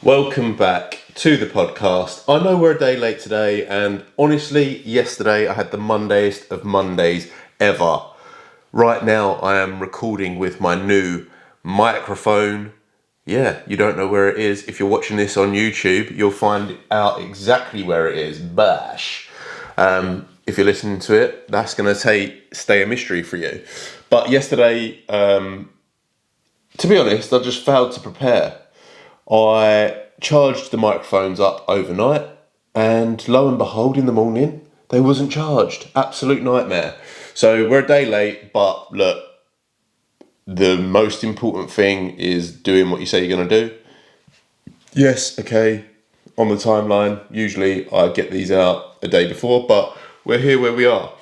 Welcome back to the podcast. I know we're a day late today, and honestly, yesterday I had the Mondayest of Mondays ever. Right now, I am recording with my new microphone. Yeah, you don't know where it is. If you're watching this on YouTube, you'll find out exactly where it is. Bash. If you're listening to it, that's going to stay a mystery for you. But yesterday, to be honest, I just failed to prepare. I charged the microphones up overnight, and lo and behold, in the morning, they wasn't charged. Absolute nightmare. So we're a day late, but look, the most important thing is doing what you say you're going to do. Yes, okay, on the timeline, usually I get these out a day before, but we're here where we are.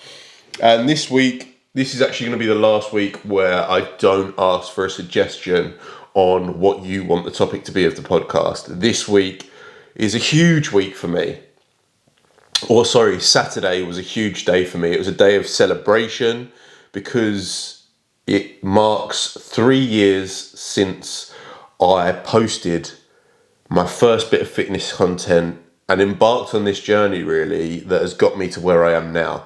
And this week, this is actually going to be the last week where I don't ask for a suggestion on what you want the topic to be of the podcast. This week is a huge week for me. Saturday was a huge day for me. It was a day of celebration because it marks 3 years since I posted my first bit of fitness content and embarked on this journey really that has got me to where I am now.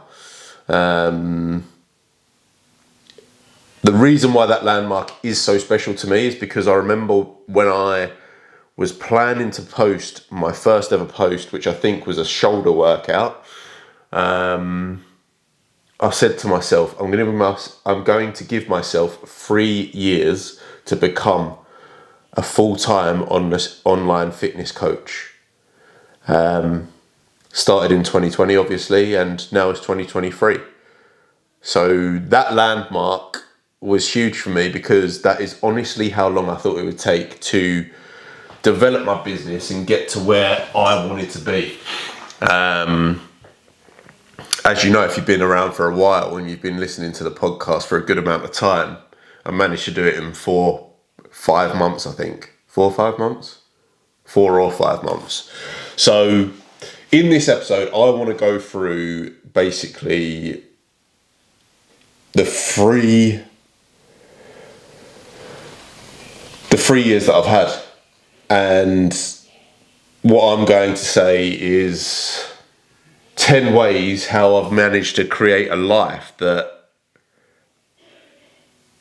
The reason why that landmark is so special to me is because I remember when I was planning to post my first ever post, which I think was a shoulder workout. I said to myself, I'm going to give myself 3 years to become a full-time online fitness coach. Started in 2020, obviously, and now it's 2023. So that landmark was huge for me because that is honestly how long I thought it would take to develop my business and get to where I wanted to be. As you know, if you've been around for a while and you've been listening to the podcast for a good amount of time, I managed to do it in 5 months, I think. 4 or 5 months? 4 or 5 months. So in this episode, I want to go through basically the 3 years that I've had. And what I'm going to say is 10 ways how I've managed to create a life that,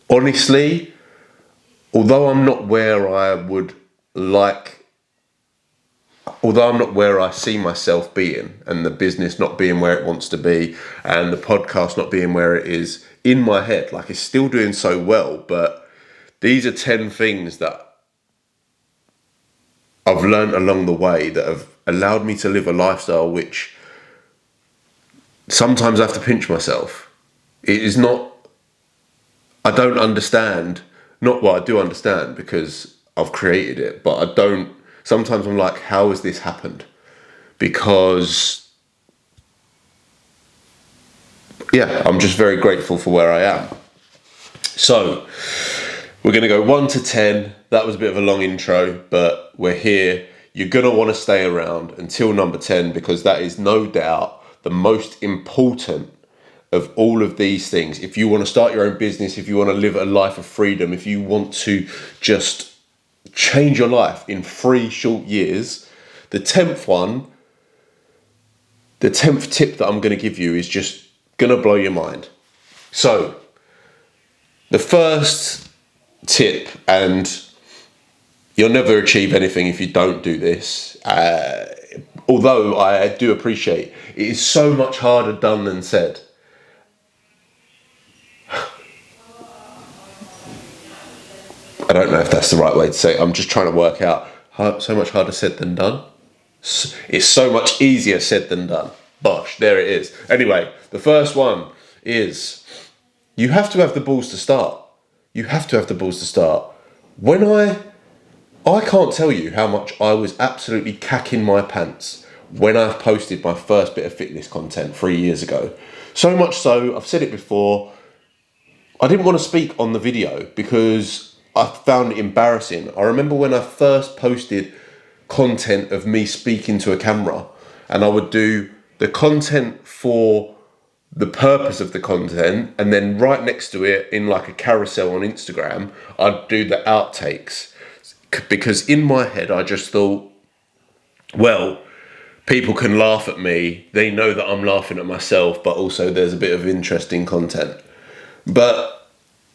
honestly, although I'm not where I see myself being, and the business not being where it wants to be, and the podcast not being where it is in my head, like it's still doing so well, but these are 10 things that I've learned along the way that have allowed me to live a lifestyle which sometimes I have to pinch myself. It is not, I don't understand, I do understand because I've created it, but sometimes I'm like, how has this happened? Because, yeah, I'm just very grateful for where I am. So, we're going to go 1 to 10. That was a bit of a long intro, but we're here. You're going to want to stay around until number 10 because that is no doubt the most important of all of these things. If you want to start your own business, if you want to live a life of freedom, if you want to just change your life in 3 short years, the 10th tip that I'm going to give you is just going to blow your mind. So, the first tip, and you'll never achieve anything if you don't do this, although I do appreciate it is so much harder done than said. I don't know if that's the right way to say it. I'm just trying to work out so much harder said than done. It's so much easier said than done. Bosh, there it is. Anyway, the first one is you have to have the balls to start. You have to have the balls to start. When I can't tell you how much I was absolutely cacking my pants when I posted my first bit of fitness content 3 years ago. So much so, I've said it before, I didn't want to speak on the video because I found it embarrassing. I remember when I first posted content of me speaking to a camera, and I would do the content for the purpose of the content, and then right next to it in like a carousel on Instagram, I'd do the outtakes. because in my head I just thought, well, people can laugh at me. They know that I'm laughing at myself, but also there's a bit of interesting content. But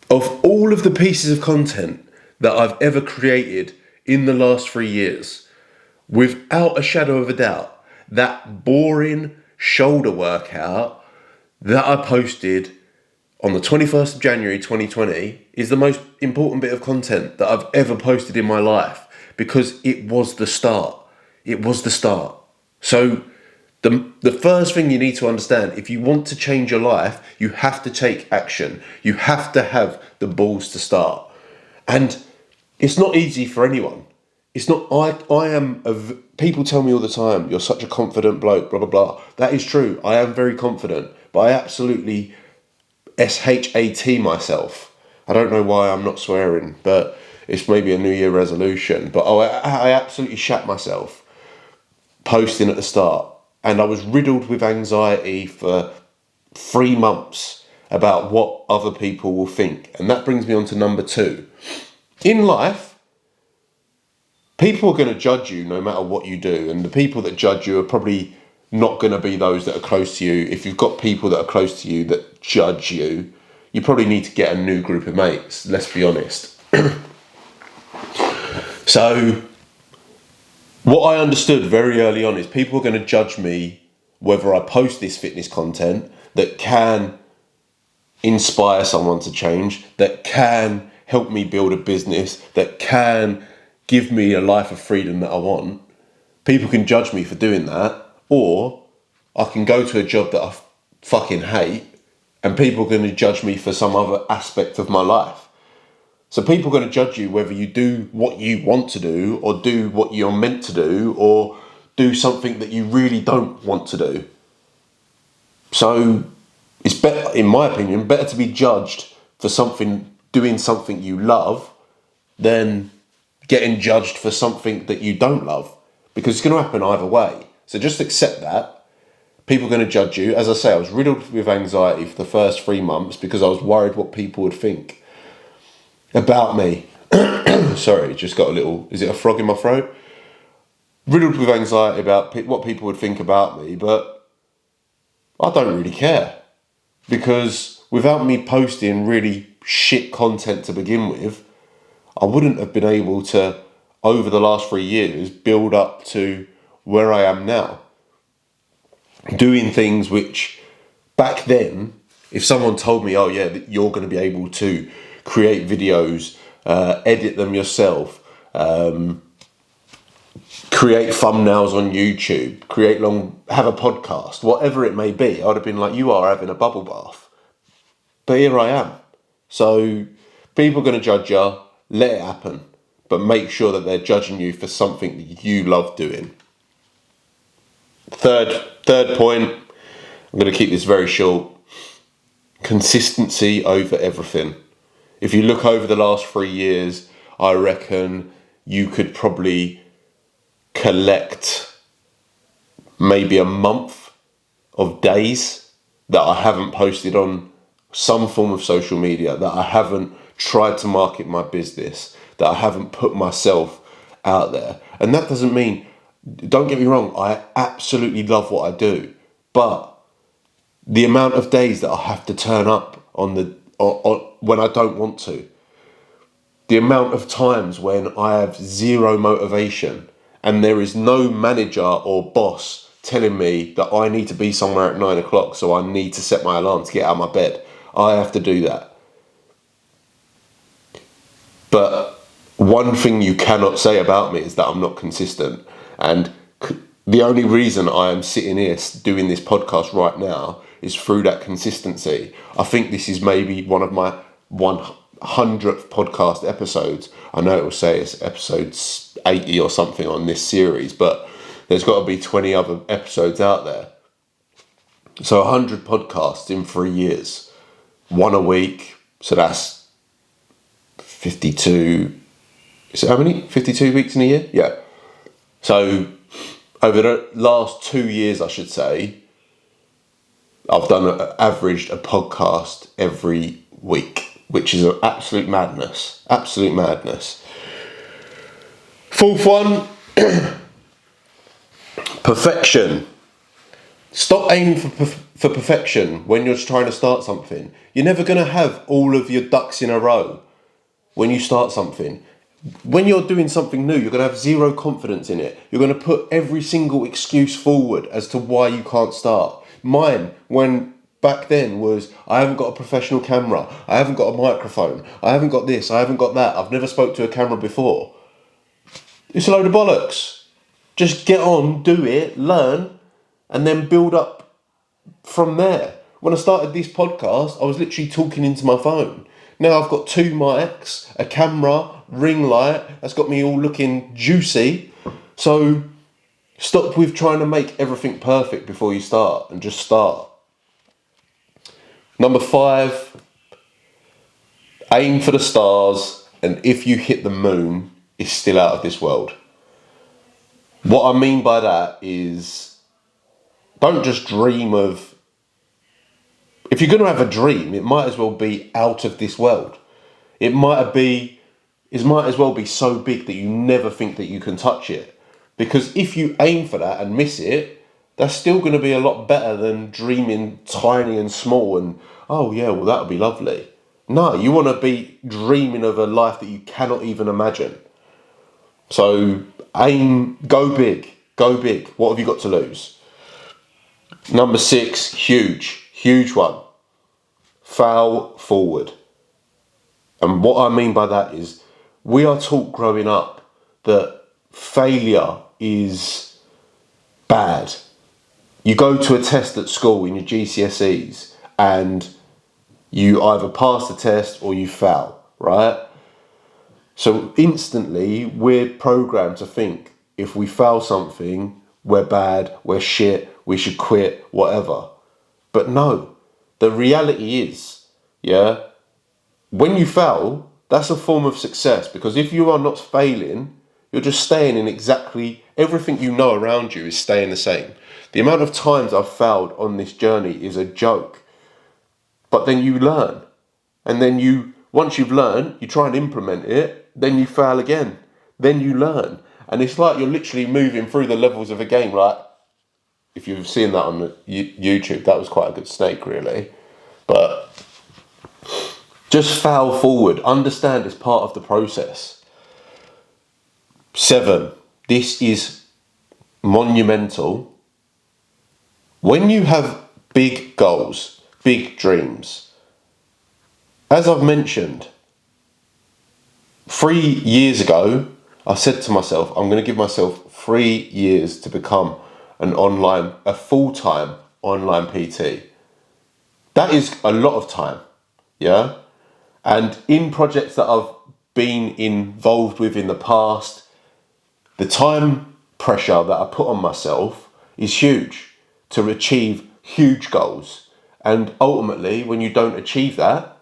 of all of the pieces of content that I've ever created in the last 3 years, without a shadow of a doubt, that boring shoulder workout that I posted on the 21st of January 2020 is the most important bit of content that I've ever posted in my life, because it was the start. It was the start. So the first thing you need to understand, if you want to change your life, you have to take action. You have to have the balls to start. And it's not easy for anyone. It's not, people tell me all the time, you're such a confident bloke, blah, blah, blah. That is true. I am very confident, but I absolutely SHAT myself. I don't know why I'm not swearing, but it's maybe a New Year resolution. But I absolutely shat myself posting at the start. And I was riddled with anxiety for 3 months about what other people will think. And that brings me on to number 2. In life, people are going to judge you no matter what you do. And the people that judge you are probably not going to be those that are close to you. If you've got people that are close to you that judge you, you probably need to get a new group of mates, let's be honest. So what I understood very early on is people are going to judge me whether I post this fitness content that can inspire someone to change, that can help me build a business, that can give me a life of freedom that I want. People can judge me for doing that, or I can go to a job that I fucking hate and people are going to judge me for some other aspect of my life. So people are going to judge you whether you do what you want to do, or do what you're meant to do, or do something that you really don't want to do. So it's better, in my opinion, better to be judged for doing something you love than getting judged for something that you don't love, because it's going to happen either way. So just accept that. People are going to judge you. As I say, I was riddled with anxiety for the first 3 months because I was worried what people would think about me. Sorry, just got a little, is it a frog in my throat? Riddled with anxiety about what people would think about me, but I don't really care, because without me posting really shit content to begin with, I wouldn't have been able to, over the last 3 years, build up to where I am now. Doing things which back then, if someone told me, oh yeah, that you're going to be able to create videos, edit them yourself, create thumbnails on YouTube, have a podcast, whatever it may be, I'd have been like, you are having a bubble bath. But here I am. So people are going to judge you, let it happen, but make sure that they're judging you for something that you love doing. Third point, I'm going to keep this very short. Consistency over everything. If you look over the last 3 years, I reckon you could probably collect maybe a month of days that I haven't posted on some form of social media, that I haven't tried to market my business, that I haven't put myself out there. And that doesn't mean, don't get me wrong, I absolutely love what I do, but the amount of days that I have to turn up on when I don't want to, the amount of times when I have zero motivation and there is no manager or boss telling me that I need to be somewhere at 9 o'clock, so I need to set my alarm to get out of my bed, I have to do that. But one thing you cannot say about me is that I'm not consistent. And the only reason I am sitting here doing this podcast right now is through that consistency. I think this is maybe one of my 100th podcast episodes. I know it will say it's episode 80 or something on this series, but there's got to be 20 other episodes out there. So 100 podcasts in 3 years, 1 a week. So that's 52. Is it how many? 52 weeks in a year? Yeah. So over the last 2 years, I should say, I've averaged a podcast every week, which is an absolute madness. Absolute madness. Fourth one, perfection. Stop aiming for perfection when you're trying to start something. You're never going to have all of your ducks in a row when you start something. When you're doing something new, you're going to have zero confidence in it. You're going to put every single excuse forward as to why you can't start. Mine, when back then, was I haven't got a professional camera, I haven't got a microphone, I haven't got this, I haven't got that, I've never spoke to a camera before. It's a load of bollocks. Just get on, do it, learn, and then build up from there. When I started this podcast, I was literally talking into my phone. Now I've got 2 mics, a camera, ring light. That's got me all looking juicy. So stop with trying to make everything perfect before you start, and just start. Number 5, aim for the stars, and if you hit the moon, it's still out of this world. What I mean by that is, don't just dream of, if you're going to have a dream, it might as well be out of this world. It might as well be so big that you never think that you can touch it. Because if you aim for that and miss it, that's still going to be a lot better than dreaming tiny and small and, oh yeah, well that would be lovely. No, you want to be dreaming of a life that you cannot even imagine. So aim, go big. What have you got to lose? Number 6, huge one. Fail forward. And what I mean by that is, we are taught growing up that failure is bad. You go to a test at school in your GCSEs and you either pass the test or you fail, right? So instantly we're programmed to think if we fail something, we're bad, we're shit, we should quit, whatever. But no, the reality is, when you fail, that's a form of success, because if you are not failing, you're just staying in exactly everything you know around you is staying the same. The amount of times I've failed on this journey is a joke. But then you learn. And then once you've learned, you try and implement it, then you fail again. Then you learn. And it's like you're literally moving through the levels of a game, right? If you've seen that on YouTube, that was quite a good snake, really. But just fail forward. Understand it's part of the process. 7, this is monumental. When you have big goals, big dreams, as I've mentioned, 3 years ago, I said to myself, I'm going to give myself 3 years to become a full-time online PT. That is a lot of time, yeah? And in projects that I've been involved with in the past, the time pressure that I put on myself is huge to achieve huge goals. And ultimately, when you don't achieve that,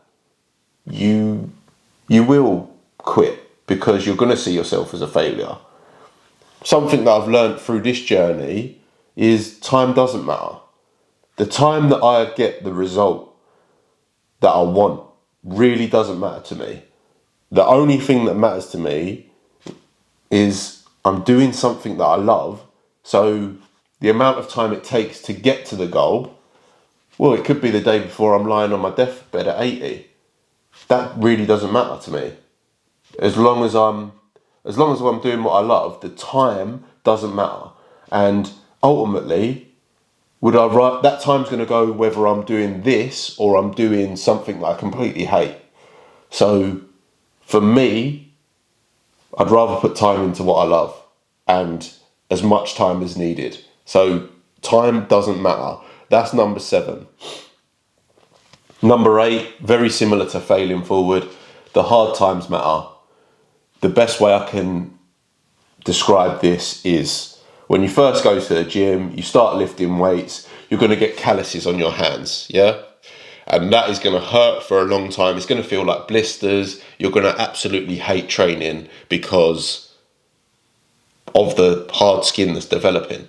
you will quit, because you're going to see yourself as a failure. Something that I've learned through this journey is time doesn't matter. The time that I get the result that I want really doesn't matter to me. The only thing that matters to me is I'm doing something that I love. So the amount of time it takes to get to the goal, well, it could be the day before I'm lying on my deathbed at 80. That really doesn't matter to me. As long as I'm doing what I love, the time doesn't matter. And ultimately, that time's going to go whether I'm doing this or I'm doing something that I completely hate. So for me, I'd rather put time into what I love, and as much time as needed. So time doesn't matter. That's number 7. Number 8, very similar to failing forward, the hard times matter. The best way I can describe this is when you first go to the gym, you start lifting weights, you're going to get calluses on your hands, yeah? And that is going to hurt for a long time. It's going to feel like blisters. You're going to absolutely hate training because of the hard skin that's developing,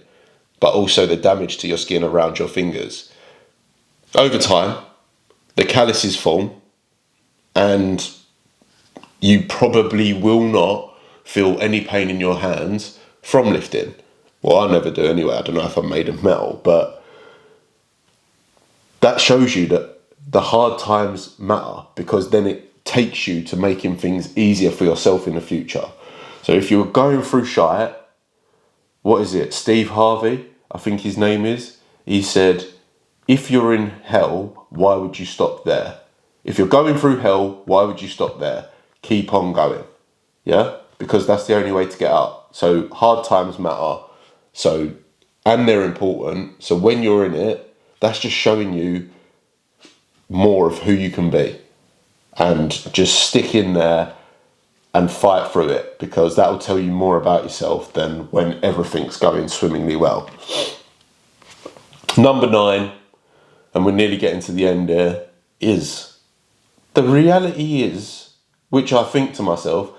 but also the damage to your skin around your fingers. Over time, the calluses form, and you probably will not feel any pain in your hands from lifting. Well, I never do anyway. I don't know if I'm made of metal, but that shows you that the hard times matter, because then it takes you to making things easier for yourself in the future. So if you're going through shite, what is it? Steve Harvey, I think his name is. He said, if you're in hell, why would you stop there? If you're going through hell, why would you stop there? Keep on going. Yeah? Because that's the only way to get out. So hard times matter. So, and they're important. So when you're in it, that's just showing you more of who you can be. And just stick in there and fight through it, because that will tell you more about yourself than when everything's going swimmingly well. Number 9, and we're nearly getting to the end here, is the reality is, which I think to myself,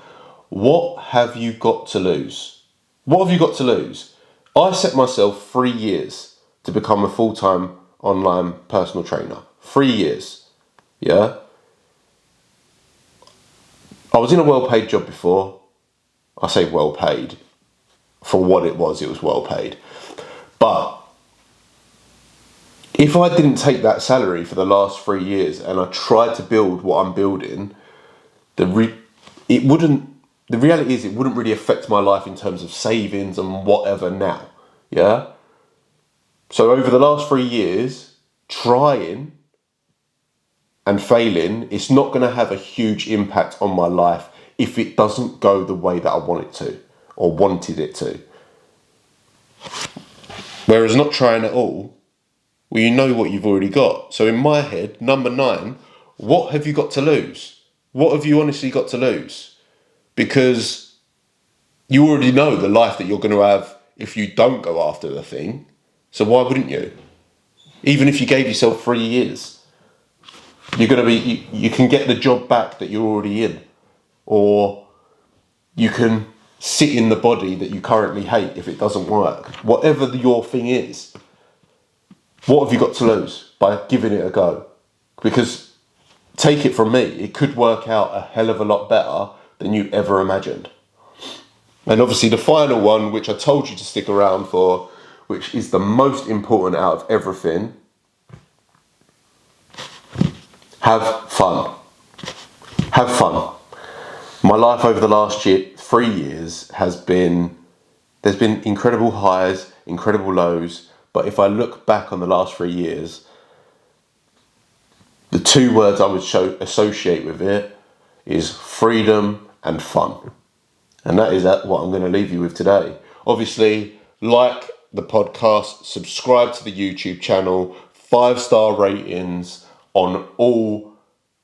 what have you got to lose? What have you got to lose? I set myself 3 years to become a full-time online personal trainer. 3 years. Yeah? I was in a well-paid job before. I say well-paid. For what it was well paid. But if I didn't take that salary for the last 3 years and I tried to build what I'm building, the reality is it wouldn't really affect my life in terms of savings and whatever now. Yeah? So over the last 3 years, trying and failing, it's not going to have a huge impact on my life if it doesn't go the way that I want it to, or wanted it to. Whereas not trying at all, well, you know what you've already got. So in my head, number 9, what have you got to lose? What have you honestly got to lose? Because you already know the life that you're going to have if you don't go after the thing. So why wouldn't you? Even if you gave yourself 3 years. You're going to be, you can get the job back that you're already in, or you can sit in the body that you currently hate if it doesn't work. Whatever your thing is, what have you got to lose by giving it a go? Because take it from me, it could work out a hell of a lot better than you ever imagined. And obviously the final one, which I told you to stick around for, which is the most important out of everything, have fun. Have fun. My life over the last 3 years has been, there's been incredible highs, incredible lows, but if I look back on the last 3 years, the 2 words I would associate with it is freedom and fun. And that is what I'm going to leave you with today. Obviously, like the podcast, subscribe to the YouTube channel, 5-star ratings on all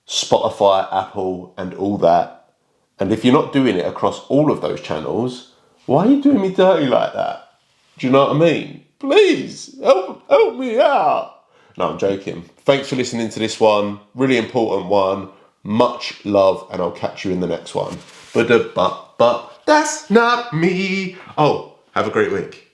Spotify, Apple, and all that. And if you're not doing it across all of those channels, why are you doing me dirty like that? Do you know what I mean? Please, help me out. No, I'm joking. Thanks for listening to this one. Really important one. Much love, and I'll catch you in the next one. But that's not me. Oh, have a great week.